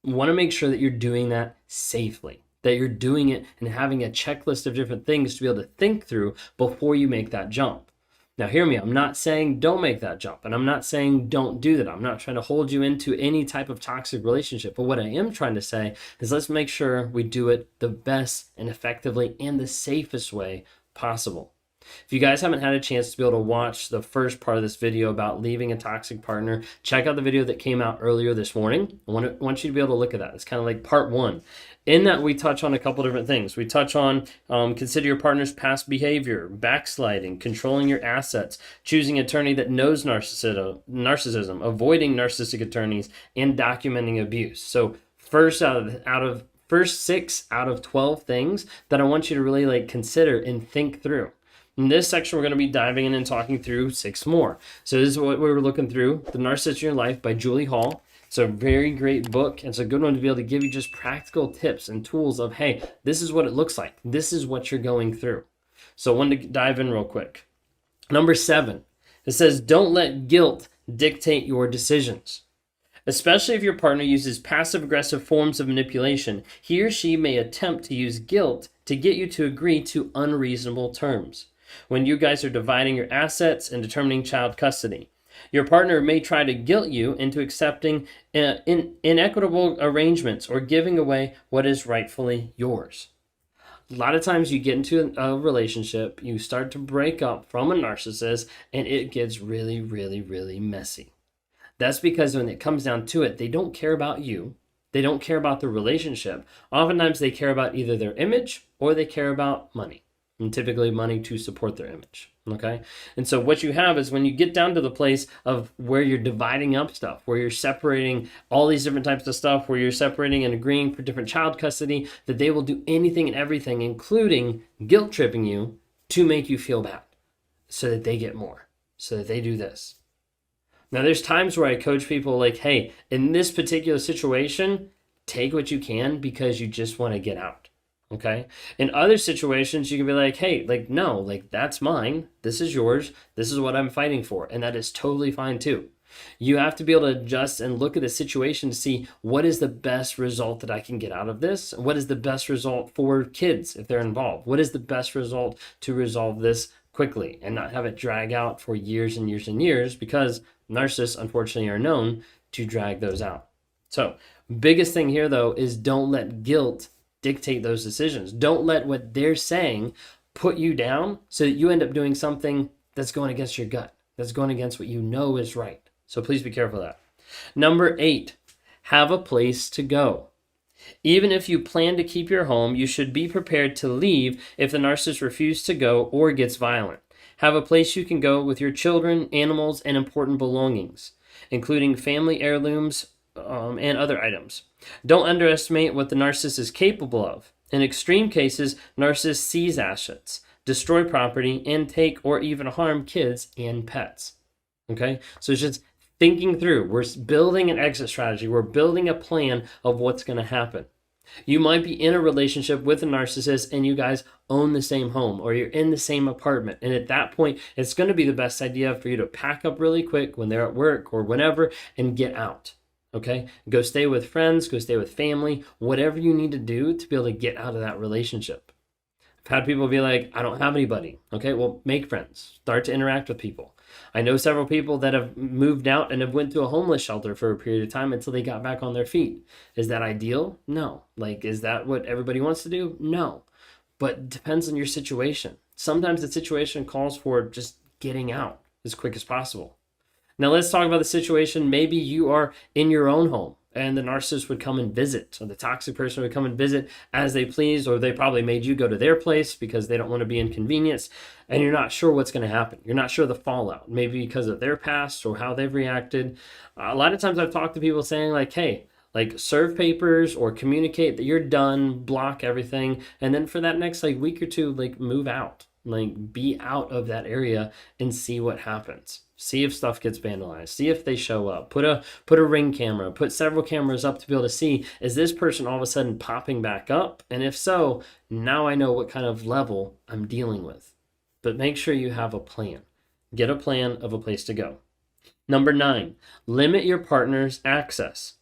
want to make sure that you're doing that safely, that you're doing it and having a checklist of different things to be able to think through before you make that jump. Now, hear me. I'm not saying don't make that jump, and I'm not saying don't do that. I'm not trying to hold you into any type of toxic relationship. But what I am trying to say is let's make sure we do it the best and effectively and the safest way possible. If you guys haven't had a chance to be able to watch the first part of this video about leaving a toxic partner, check out the video that came out earlier this morning. I want you to be able to look at that. It's kind of like part one. In that, we touch on a couple different things. We touch on consider your partner's past behavior, backsliding, controlling your assets, choosing an attorney that knows narcissism, avoiding narcissistic attorneys, and documenting abuse. So first first 6 out of 12 things that I want you to really consider and think through. In this section, we're going to be diving in and talking through 6 more. So this is what we were looking through, The Narcissist in Your Life by Julie Hall. It's a very great book. It's a good one to be able to give you just practical tips and tools of, hey, this is what it looks like. This is what you're going through. So I wanted to dive in real quick. Number 7, it says, don't let guilt dictate your decisions. Especially if your partner uses passive-aggressive forms of manipulation, he or she may attempt to use guilt to get you to agree to unreasonable terms. When you guys are dividing your assets and determining child custody, your partner may try to guilt you into accepting inequitable arrangements or giving away what is rightfully yours. A lot of times you get into a relationship, you start to break up from a narcissist, and it gets really, really, really messy. That's because when it comes down to it, they don't care about you. They don't care about the relationship. Oftentimes they care about either their image or they care about money. And typically money to support their image, okay? And so what you have is when you get down to the place of where you're dividing up stuff, where you're separating all these different types of stuff, where you're separating and agreeing for different child custody, that they will do anything and everything, including guilt tripping you to make you feel bad so that they get more, so that they do this. Now, there's times where I coach people like, hey, in this particular situation, take what you can because you just want to get out. Okay. In other situations, you can be like, hey, no, that's mine. This is yours. This is what I'm fighting for. And that is totally fine too. You have to be able to adjust and look at the situation to see what is the best result that I can get out of this. What is the best result for kids if they're involved? What is the best result to resolve this quickly and not have it drag out for years and years and years, because narcissists, unfortunately, are known to drag those out. So biggest thing here, though, is don't let guilt dictate those decisions. Don't let what they're saying put you down so that you end up doing something that's going against your gut, that's going against what you know is right. So please be careful of that. Number 8, have a place to go. Even if you plan to keep your home, you should be prepared to leave if the narcissist refuses to go or gets violent. Have a place you can go with your children, animals, and important belongings, including family heirlooms, and other items. Don't underestimate what the narcissist is capable of. In extreme cases, narcissists seize assets, destroy property, and take or even harm kids and pets. Okay? So it's just thinking through. We're building an exit strategy. We're building a plan of what's going to happen. You might be in a relationship with a narcissist and you guys own the same home or you're in the same apartment. And at that point, it's going to be the best idea for you to pack up really quick when they're at work or whenever and get out. Okay, go stay with friends, go stay with family, whatever you need to do to be able to get out of that relationship. I've had people be like, I don't have anybody. Okay, well, make friends, start to interact with people. I know several people that have moved out and have went to a homeless shelter for a period of time until they got back on their feet. Is that ideal? No. Is that what everybody wants to do? No. But it depends on your situation. Sometimes the situation calls for just getting out as quick as possible. Now let's talk about the situation. Maybe you are in your own home and the narcissist would come and visit. So the toxic person would come and visit as they please, or they probably made you go to their place because they don't want to be inconvenienced, and you're not sure what's going to happen. You're not sure the fallout, maybe because of their past or how they've reacted. A lot of times I've talked to people saying hey, serve papers or communicate that you're done, block everything, and then for that next week or two, move out. Be out of that area and see what happens. See if stuff gets vandalized. See if they show up. Put a ring camera. Put several cameras up to be able to see, is this person all of a sudden popping back up? And if so, now I know what kind of level I'm dealing with. But make sure you have a plan. Get a plan of a place to go. Number 9, limit your partner's access.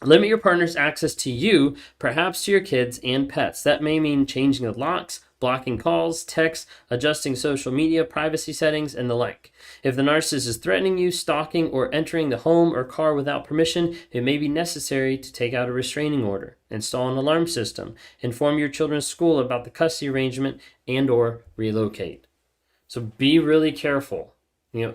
Limit your partner's access to you, perhaps to your kids and pets. That may mean changing the locks, blocking calls, texts, adjusting social media privacy settings, and the like. If the narcissist is threatening you, stalking, or entering the home or car without permission, it may be necessary to take out a restraining order, install an alarm system, inform your children's school about the custody arrangement, and/or relocate. So be really careful.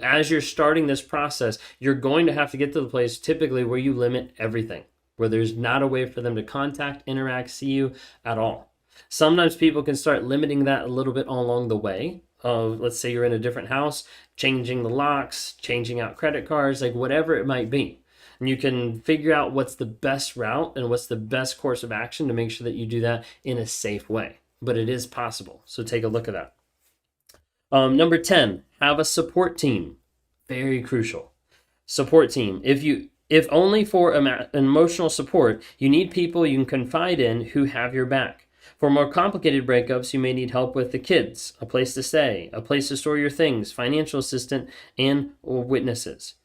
As you're starting this process, you're going to have to get to the place typically where you limit everything, where there's not a way for them to contact, interact, see you at all. Sometimes people can start limiting that a little bit along the way. Let's say you're in a different house, changing the locks, changing out credit cards, like whatever it might be. And you can figure out what's the best route and what's the best course of action to make sure that you do that in a safe way. But it is possible. So take a look at that. Number 10, have a support team. Very crucial. Support team. If only for emotional support, you need people you can confide in who have your back. For more complicated breakups, you may need help with the kids, a place to stay, a place to store your things, financial assistance, and witnesses.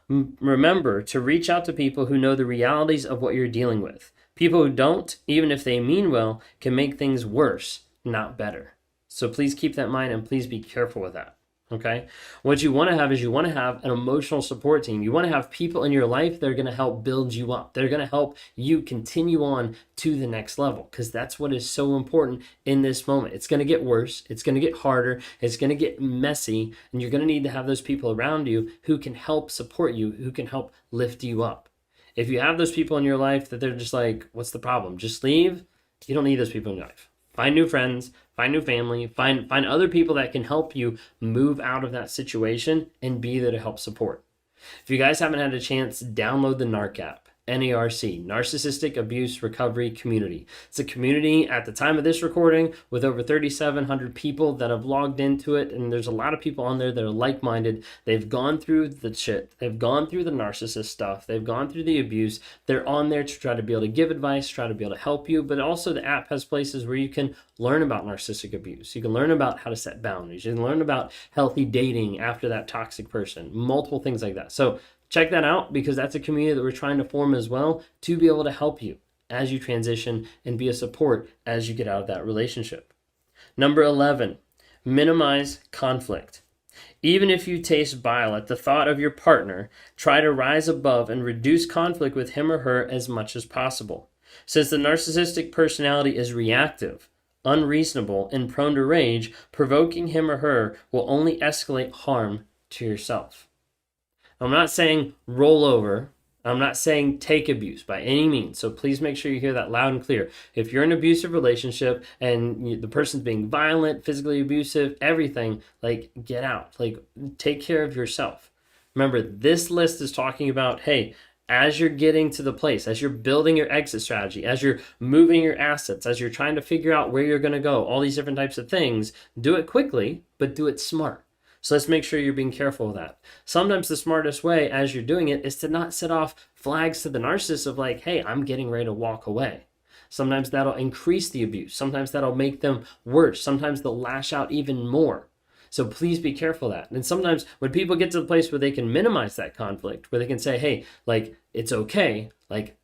Remember to reach out to people who know the realities of what you're dealing with. People who don't, even if they mean well, can make things worse, not better. So please keep that in mind and please be careful with that. Okay. What you want to have is you want to have an emotional support team. You want to have people in your life that are going to help build you up. They're going to help you continue on to the next level, because that's what is so important in this moment. It's going to get worse. It's going to get harder. It's going to get messy. And you're going to need to have those people around you who can help support you, who can help lift you up. If you have those people in your life that they're just like, what's the problem? Just leave. You don't need those people in your life. Find new friends, find new family, find other people that can help you move out of that situation and be there to help support. If you guys haven't had a chance, download the NARC app. NARC, Narcissistic Abuse Recovery Community. It's a community at the time of this recording with over 3,700 people that have logged into it, and there's a lot of people on there that are like-minded. They've gone through the shit. They've gone through the narcissist stuff. They've gone through the abuse. They're on there to try to be able to give advice, try to be able to help you, but also the app has places where you can learn about narcissistic abuse. You can learn about how to set boundaries. You can learn about healthy dating after that toxic person, multiple things like that. So check that out, because that's a community that we're trying to form as well to be able to help you as you transition and be a support as you get out of that relationship. Number 11, minimize conflict. Even if you taste bile at the thought of your partner, try to rise above and reduce conflict with him or her as much as possible. Since the narcissistic personality is reactive, unreasonable, and prone to rage, provoking him or her will only escalate harm to yourself. I'm not saying roll over. I'm not saying take abuse by any means. So please make sure you hear that loud and clear. If you're in an abusive relationship and the person's being violent, physically abusive, everything, like, get out. Like, take care of yourself. Remember, this list is talking about, hey, as you're getting to the place, as you're building your exit strategy, as you're moving your assets, as you're trying to figure out where you're going to go, all these different types of things, do it quickly, but do it smart. So let's make sure you're being careful of that. Sometimes the smartest way as you're doing it is to not set off flags to the narcissist of like, hey, I'm getting ready to walk away. Sometimes that'll increase the abuse. Sometimes that'll make them worse. Sometimes they'll lash out even more. So please be careful of that. And sometimes when people get to the place where they can minimize that conflict, where they can say, hey, like, it's okay. Like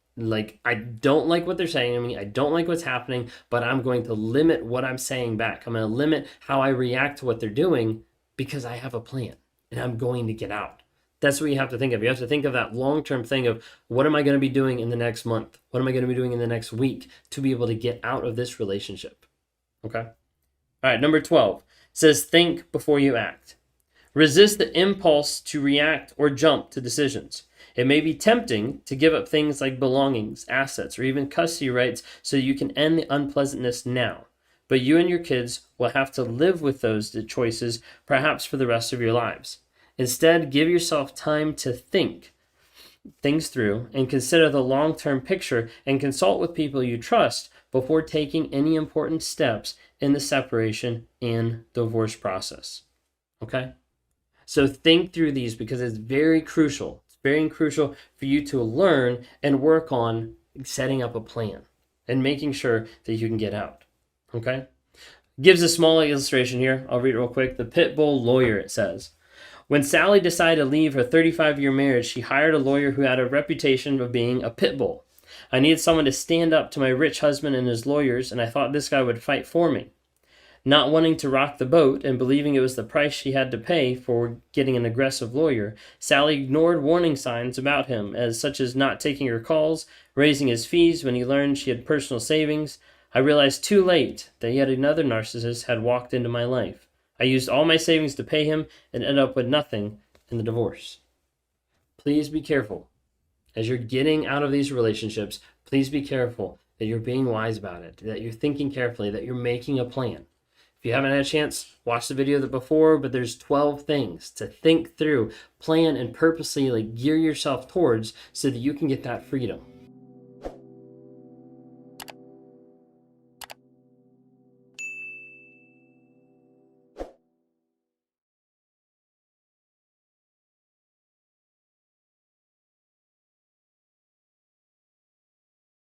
I don't like what they're saying to me. I don't like what's happening, but I'm going to limit what I'm saying back. I'm going to limit how I react to what they're doing, because I have a plan and I'm going to get out. That's what you have to think of. You have to think of that long-term thing of, what am I going to be doing in the next month? What am I going to be doing in the next week to be able to get out of this relationship? Okay. All right. Number 12 says, think before you act. Resist the impulse to react or jump to decisions. It may be tempting to give up things like belongings, assets, or even custody rights so you can end the unpleasantness now. But you and your kids will have to live with those choices perhaps for the rest of your lives. Instead, give yourself time to think things through and consider the long-term picture, and consult with people you trust before taking any important steps in the separation and divorce process. Okay? So think through these, because it's very crucial. It's very crucial for you to learn and work on setting up a plan and making sure that you can get out. Okay? Gives a small illustration here. I'll read it real quick. The pit bull lawyer, it says. When Sally decided to leave her 35-year marriage, she hired a lawyer who had a reputation of being a pit bull. I needed someone to stand up to my rich husband and his lawyers, and I thought this guy would fight for me. Not wanting to rock the boat and believing it was the price she had to pay for getting an aggressive lawyer, Sally ignored warning signs about him, such as not taking her calls, raising his fees when he learned she had personal savings. I realized too late that yet another narcissist had walked into my life. I used all my savings to pay him and ended up with nothing in the divorce. Please be careful. As you're getting out of these relationships, please be careful that you're being wise about it, that you're thinking carefully, that you're making a plan. If you haven't had a chance, watch the video before, but there's 12 things to think through, plan, and purposely gear yourself towards so that you can get that freedom.